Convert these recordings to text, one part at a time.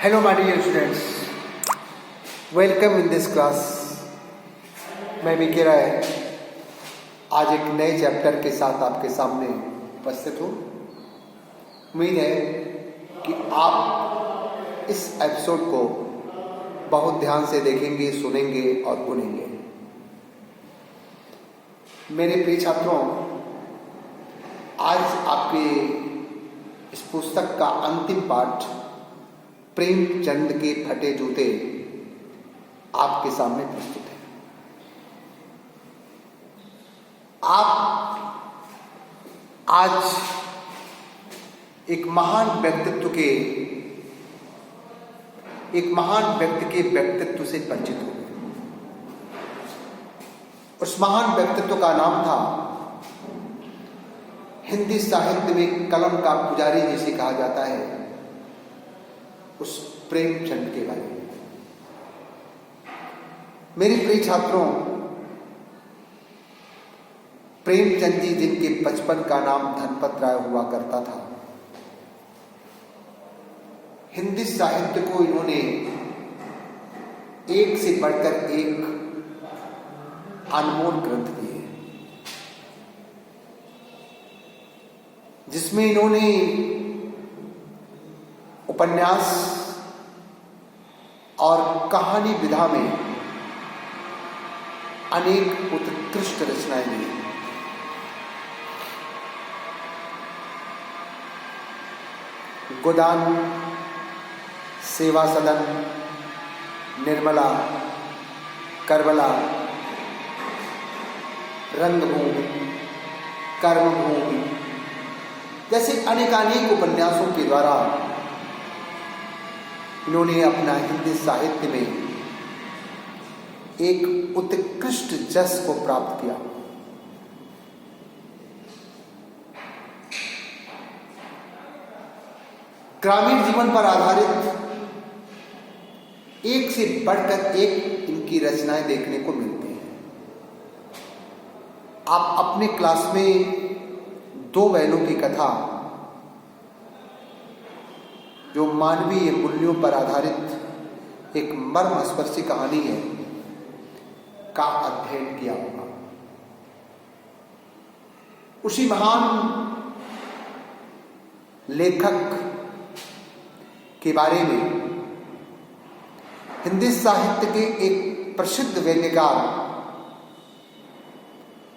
Hello my dear students, welcome in this class. मैं विकी राय आज एक नए चैप्टर के साथ आपके सामने उपस्थित हूँ। उम्मीद है कि आप इस एपिसोड को बहुत ध्यान से देखेंगे, सुनेंगे और सुनेंगे। मेरे प्रिय छात्रों, आज आपके इस पुस्तक का अंतिम पाठ प्रेमचंद के फटे जूते आपके सामने प्रस्तुत है। आप आज एक महान व्यक्ति के व्यक्तित्व से परिचित हो। उस महान व्यक्तित्व का नाम था, हिंदी साहित्य में कलम का पुजारी जिसे कहा जाता है, उस प्रेमचंद के बारे में। मेरे प्रिय छात्रों, प्रेमचंद जी जिनके बचपन का नाम धनपत राय हुआ करता था, हिंदी साहित्य को इन्होंने एक से बढ़कर एक अनमोल ग्रंथ दिए, जिसमें इन्होंने उपन्यास और कहानी विधा में अनेक उत्कृष्ट रचनाएं दी। गोदान, सेवा सदन, निर्मला, करबला, रंगभूमि, कर्मभूमि जैसे अनेकानेक उपन्यासों के द्वारा इन्होंने अपना हिंदी साहित्य में एक उत्कृष्ट जस को प्राप्त किया। ग्रामीण जीवन पर आधारित एक से बढ़कर एक इनकी रचनाएं देखने को मिलती हैं। आप अपने क्लास में दो बैलों की कथा, जो मानवीय मूल्यों पर आधारित एक मर्मस्पर्शी कहानी है, का अध्ययन किया होगा। उसी महान लेखक के बारे में हिंदी साहित्य के एक प्रसिद्ध व्यंग्यकार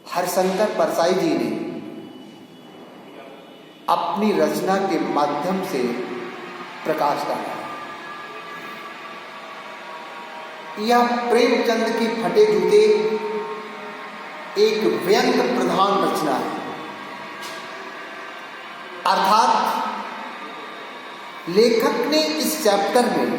हरशंकर परसाई जी ने अपनी रचना के माध्यम से प्रकाश डाला। यह प्रेमचंद के फटे जूते एक व्यंग प्रधान रचना है, अर्थात लेखक ने इस चैप्टर में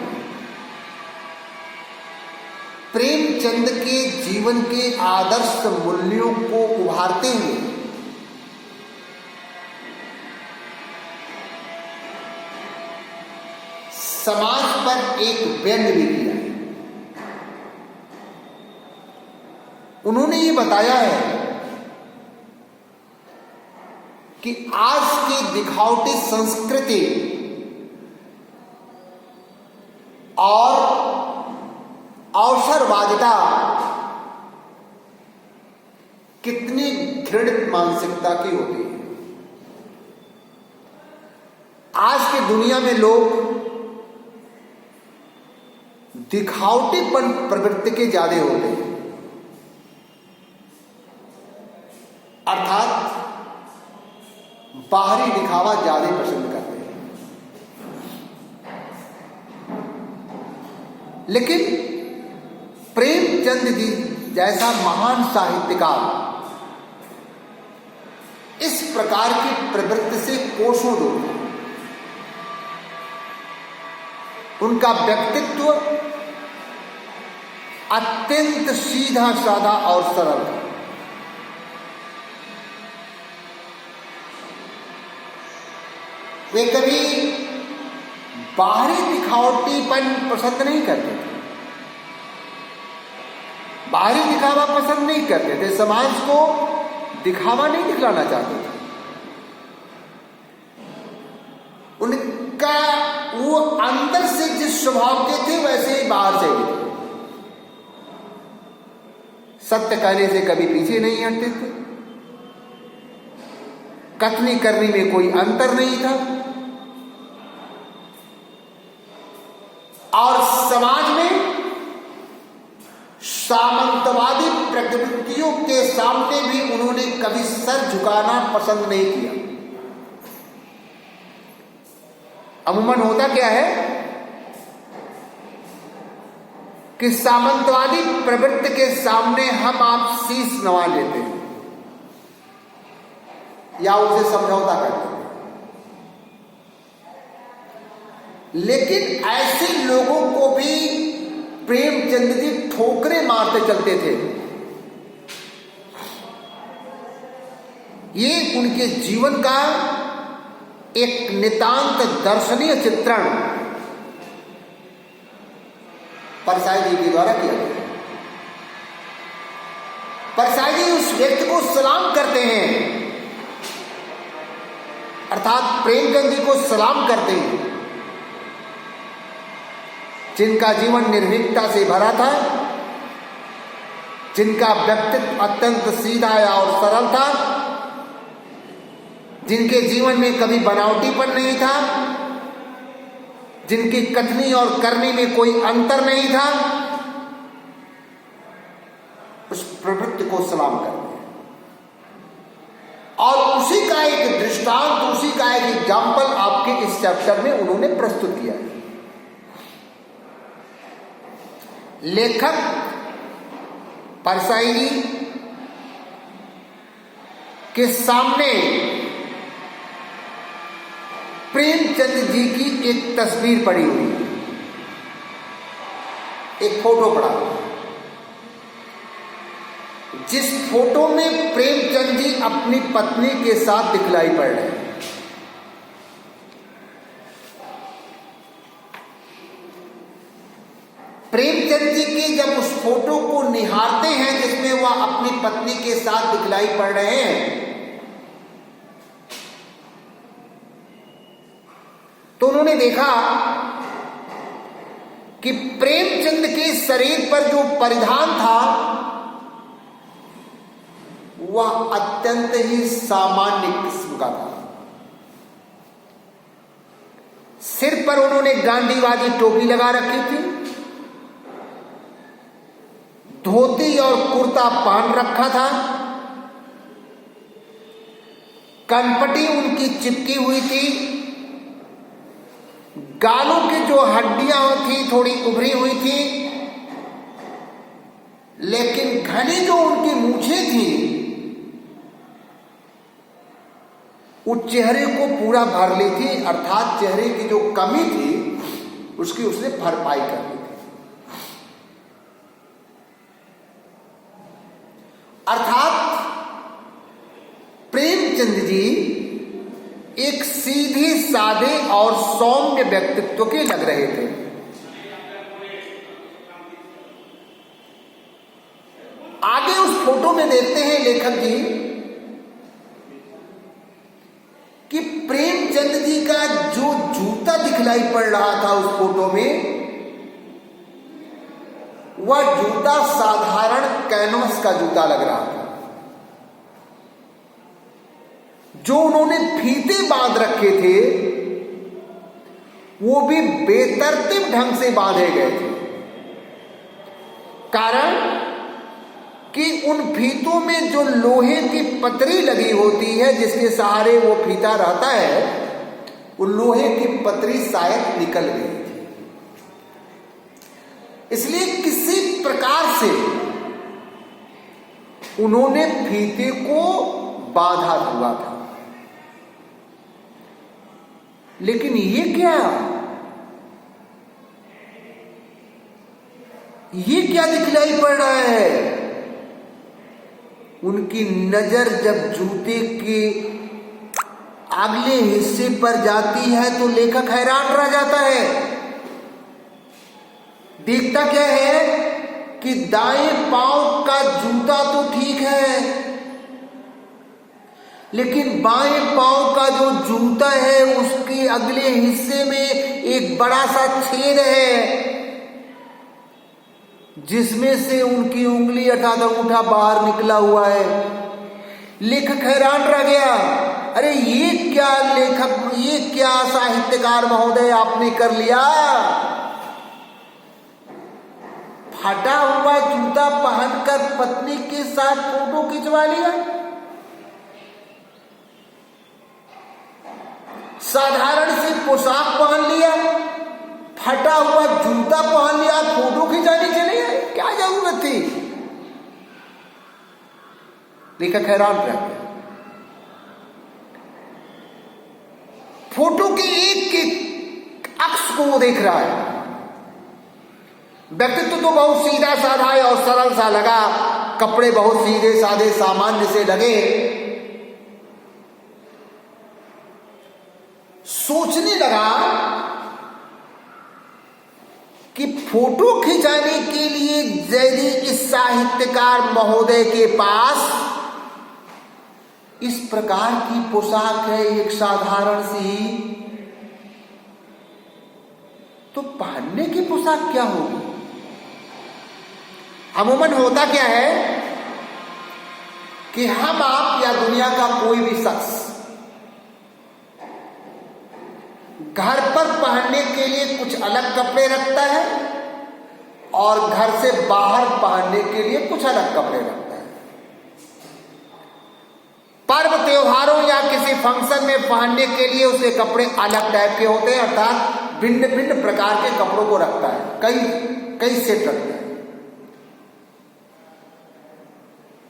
प्रेमचंद के जीवन के आदर्श मूल्यों को उभारते हुए समाज पर एक व्यंग भी किया है। उन्होंने ये बताया है कि आज की दिखावटी संस्कृति और अवसरवादिता कितनी घृणित मानसिकता की होती है। आज की दुनिया में लोग दिखावटीपन प्रवृत्ति के ज्यादा होते हैं, अर्थात बाहरी दिखावा ज्यादा पसंद करते हैं। लेकिन प्रेमचंद जी जैसा महान साहित्यकार इस प्रकार की प्रवृत्ति से कोसों दूर है। उनका व्यक्तित्व अत्यंत सीधा साधा और सरल है। वे कभी बाहरी दिखावटीपन पसंद नहीं करते थे, बाहरी दिखावा पसंद नहीं करते थे, समाज को दिखावा नहीं दिखलाना चाहते थे। उनका वो अंदर से जिस स्वभाव के थे वैसे ही बाहर से भी थे। सत्य कहने से कभी पीछे नहीं हटते थे, कथनी करनी में कोई अंतर नहीं था, और समाज में सामंतवादी प्रवृत्तियों के सामने भी उन्होंने कभी सर झुकाना पसंद नहीं किया। अमूमन होता क्या है कि सामंतवादी प्रवृत्ति के सामने हम आप शीश नवा लेते हैं या उसे समझौता करते हैं, लेकिन ऐसे लोगों को भी प्रेमचंद जी ठोकरे मारते चलते थे। ये उनके जीवन का एक नितांत दर्शनीय चित्रण परसाई जी के द्वारा किया गया। परसाई जी उस व्यक्ति को सलाम करते हैं, अर्थात प्रेमचंद जी को सलाम करते हैं जिनका जीवन निर्भीकता से भरा था, जिनका व्यक्तित्व अत्यंत सीधा और सरल था, जिनके जीवन में कभी बनावटीपन नहीं था, जिनकी कथनी और करनी में कोई अंतर नहीं था, उस प्रवृत्ति को सलाम करते हैं। और उसी का एक दृष्टांत, उसी का एक एग्जाम्पल आपके इस चैप्टर में उन्होंने प्रस्तुत किया है। लेखक परसाई जी के सामने प्रेमचंद जी की एक तस्वीर पड़ी हुई, एक फोटो पड़ा, जिस फोटो में प्रेमचंद जी अपनी पत्नी के साथ दिखलाई पड़ रहे हैं। प्रेमचंद जी के जब उस फोटो को निहारते हैं जिसमें वह अपनी पत्नी के साथ दिखलाई पड़ रहे हैं, तो उन्होंने देखा कि प्रेमचंद के शरीर पर जो परिधान था वह अत्यंत ही सामान्य किस्म का था। सिर पर उन्होंने गांधीवादी टोपी लगा रखी थी, धोती और कुर्ता पहन रखा था, कनपटी उनकी चिपकी हुई थी, गालों की जो हड्डियां थी थोड़ी उभरी हुई थी, लेकिन घनी जो उनकी मूछें थी वो चेहरे को पूरा भर ली थी, अर्थात चेहरे की जो कमी थी उसकी उसने भरपाई कर ली थी। अर्थात प्रेमचंद जी एक सीधे साधे और सौम्य व्यक्तित्व के लग रहे थे। आगे उस फोटो में देखते हैं लेखक जी कि प्रेमचंद जी का जो जूता दिखलाई पड़ रहा था उस फोटो में, वह जूता साधारण कैनवस का जूता लग रहा था। जो उन्होंने फीते बांध रखे थे वो भी बेतरतीब ढंग से बांधे गए थे, कारण कि उन फीतों में जो लोहे की पतरी लगी होती है जिसके सहारे वो फीता रहता है, वो लोहे की पतरी शायद निकल गई थी, इसलिए किसी प्रकार से उन्होंने फीते को बांधा हुआ था। लेकिन ये क्या दिखलाई पड़ रहा है? उनकी नजर जब जूते के अगले हिस्से पर जाती है तो लेखक हैरान रह जाता है। देखता क्या है कि दाएं पांव का जूता तो ठीक है, लेकिन बाएं पांव का जो जूता है उसके अगले हिस्से में एक बड़ा सा छेद है जिसमें से उनकी उंगली अर्थात अंगूठा बाहर निकला हुआ है। लेखक हैरान रह गया, अरे ये क्या लेखक, ये क्या साहित्यकार महोदय आपने कर लिया? फटा हुआ जूता पहनकर पत्नी के साथ फोटो खिंचवा लिया। साधारण सी पोशाक पहन लिया, फटा हुआ जूता पहन लिया, फोटो खिंचाने चले गए, क्या जरूरत थी? लेखक हैरान रह गया। फोटो के एक एक अक्ष को वो देख रहा है। व्यक्तित्व तो बहुत सीधा साधा और सरल सा लगा, कपड़े बहुत सीधे साधे सामान्य से लगे। सोचने लगा कि फोटो खिंचाने के लिए यदि इस साहित्यकार महोदय के पास इस प्रकार की पोशाक है, एक साधारण सी, तो पहनने की पोशाक क्या होगी? अमूमन होता क्या है कि हम आप या दुनिया का कोई भी शख्स घर पर पहनने के लिए कुछ अलग कपड़े रखता है और घर से बाहर पहनने के लिए कुछ अलग कपड़े रखता है। पर्व त्योहारों या किसी फंक्शन में पहनने के लिए उसके कपड़े अलग टाइप के होते हैं, अर्थात भिन्न भिन्न प्रकार के कपड़ों को रखता है, कई सेट रखता है।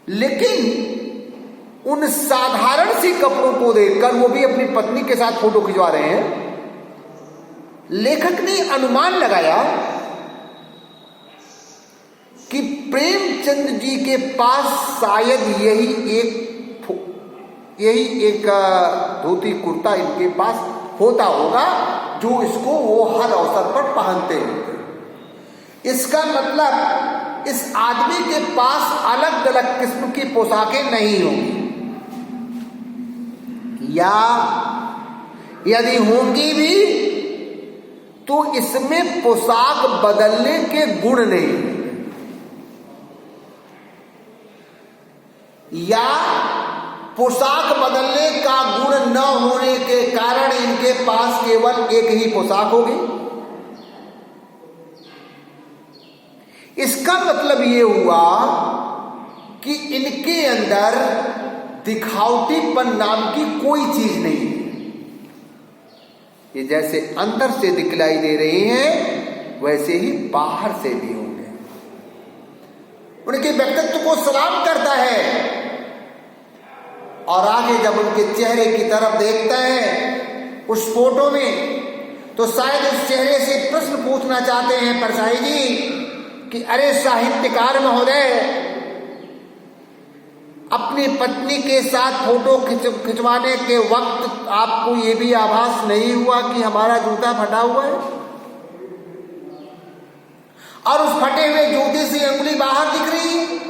लेकिन उन साधारण सी कपड़ों को देखकर, वो भी अपनी पत्नी के साथ फोटो खिंचवा रहे हैं, लेखक ने अनुमान लगाया कि प्रेमचंद जी के पास शायद यही एक धोती कुर्ता इनके पास होता होगा जो इसको वो हर अवसर पर पहनते होंगे। इसका मतलब इस आदमी के पास अलग अलग किस्म की पोशाकें नहीं होंगी, या यदि होंगी भी तो इसमें पोशाक बदलने के गुण नहीं, या पोशाक बदलने का गुण न होने के कारण इनके पास केवल एक ही पोशाक होगी। इसका मतलब ये हुआ कि इनके अंदर दिखावटीपन नाम की कोई चीज नहीं है। ये जैसे अंदर से दिखलाई दे रहे हैं वैसे ही बाहर से भी होंगे। उनके व्यक्तित्व को सलाम करता है और आगे जब उनके चेहरे की तरफ देखता है उस फोटो में, तो शायद उस चेहरे से प्रश्न पूछना चाहते हैं परसाई जी कि अरे साहित्यकार महोदय, अपनी पत्नी के साथ फोटो खिंचवाने के वक्त आपको ये भी आभास नहीं हुआ कि हमारा जूता फटा हुआ है और उस फटे हुए जूते से अंगुली बाहर दिख रही है?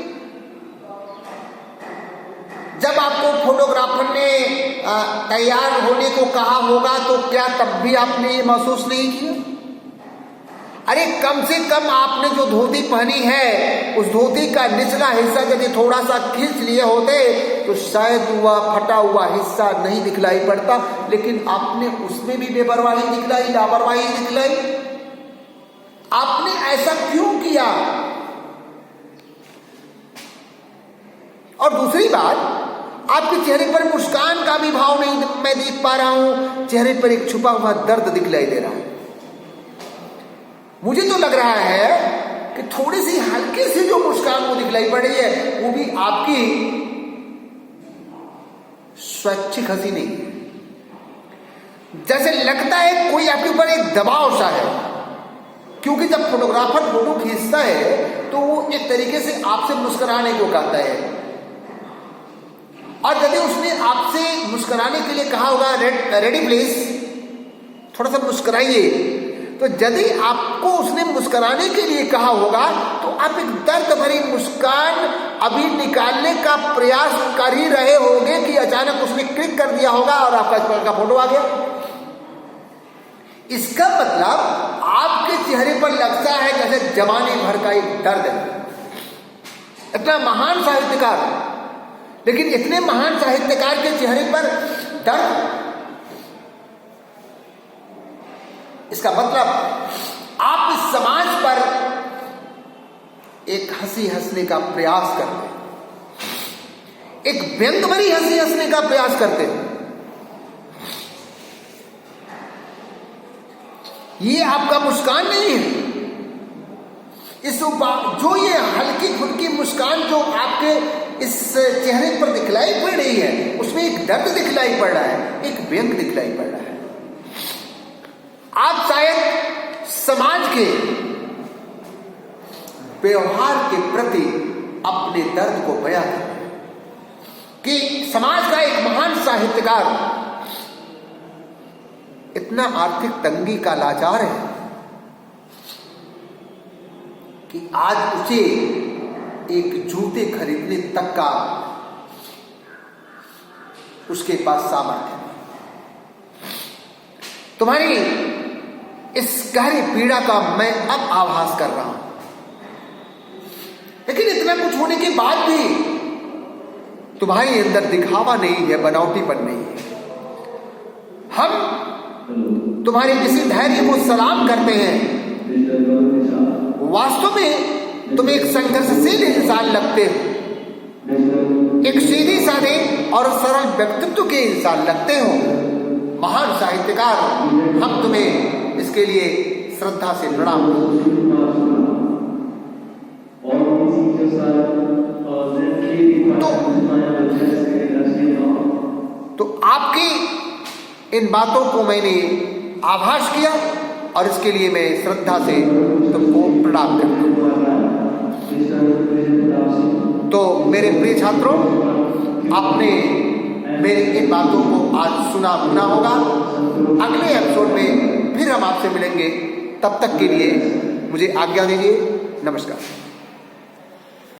जब आपको फोटोग्राफर ने तैयार होने को कहा होगा तो क्या तब भी आपने ये महसूस नहीं किया? अरे कम से कम आपने जो धोती पहनी है उस धोती का निचला हिस्सा यदि थोड़ा सा खींच लिए होते तो शायद वह फटा हुआ हिस्सा नहीं दिखलाई पड़ता, लेकिन आपने उसमें भी बेपरवाही दिखलाई, लापरवाही दिखलाई। आपने ऐसा क्यों किया? और दूसरी बात, आपके चेहरे पर मुस्कान का भी भाव नहीं मैं देख पा रहा हूं, चेहरे पर एक छुपा हुआ दर्द दिखलाई दे रहा है। मुझे तो लग रहा है कि थोड़ी सी हल्की सी जो मुस्कान को दिखलाई पड़ रही है वो भी आपकी स्वैच्छिक हंसी नहीं है। जैसे लगता है कोई आपके ऊपर एक दबाव सा है, क्योंकि जब फोटोग्राफर फोटो खींचता है तो वो एक तरीके से आपसे मुस्कुराने को कहता है, और यदि उसने आपसे मुस्कुराने के लिए कहा होगा रेडी प्लीज, थोड़ा सा मुस्कुराइए, तो यदि आपको उसने मुस्कुराने के लिए कहा होगा तो आप एक दर्द भरी मुस्कान अभी निकालने का प्रयास कर ही रहे होंगे कि अचानक उसने क्लिक कर दिया होगा और आपका इस प्रकार का फोटो आ गया। इसका मतलब आपके चेहरे पर लगता है जैसे जमाने भर का एक दर्द है। इतना महान साहित्यकार, लेकिन इतने महान साहित्यकार के चेहरे पर दर्द, इसका मतलब आप इस समाज पर एक हंसी हंसने का प्रयास करते हैं, एक व्यंग भरी हंसी हंसने का प्रयास करते हैं। ये आपका मुस्कान नहीं है। जो ये हल्की फुल्की मुस्कान जो आपके इस चेहरे पर दिखलाई पड़ रही है, उसमें एक दर्द दिखलाई पड़ रहा है, एक व्यंग दिखलाई पड़ रहा है। आप शायद समाज के व्यवहार के प्रति अपने दर्द को बयां करें कि समाज का एक महान साहित्यकार इतना आर्थिक तंगी का लाचार है कि आज उसे एक जूते खरीदने तक का उसके पास सामर्थ्य नहीं। तुम्हारी इस गहरी पीड़ा का मैं अब आभास कर रहा हूं, लेकिन इतना कुछ होने के बाद भी तुम्हारे अंदर दिखावा नहीं है, बनावटीपन नहीं है। हम तुम्हारे इसी धैर्य को सलाम करते हैं। वास्तव में तुम एक संघर्षशील इंसान लगते हो, एक सीधी साधे और सरल व्यक्तित्व के इंसान लगते हो। महान साहित्यकार, हम तुम्हें इसके लिए श्रद्धा से प्रणाम। तो आपकी इन बातों को मैंने आभास किया और इसके लिए मैं श्रद्धा से तुमको प्रणाम करता हूं। तो मेरे प्रिय छात्रों, आपने मेरी इन बातों को आज सुना होगा। अगले एपिसोड में फिर हम आपसे मिलेंगे। तब तक के लिए मुझे आज्ञा दीजिए। नमस्कार।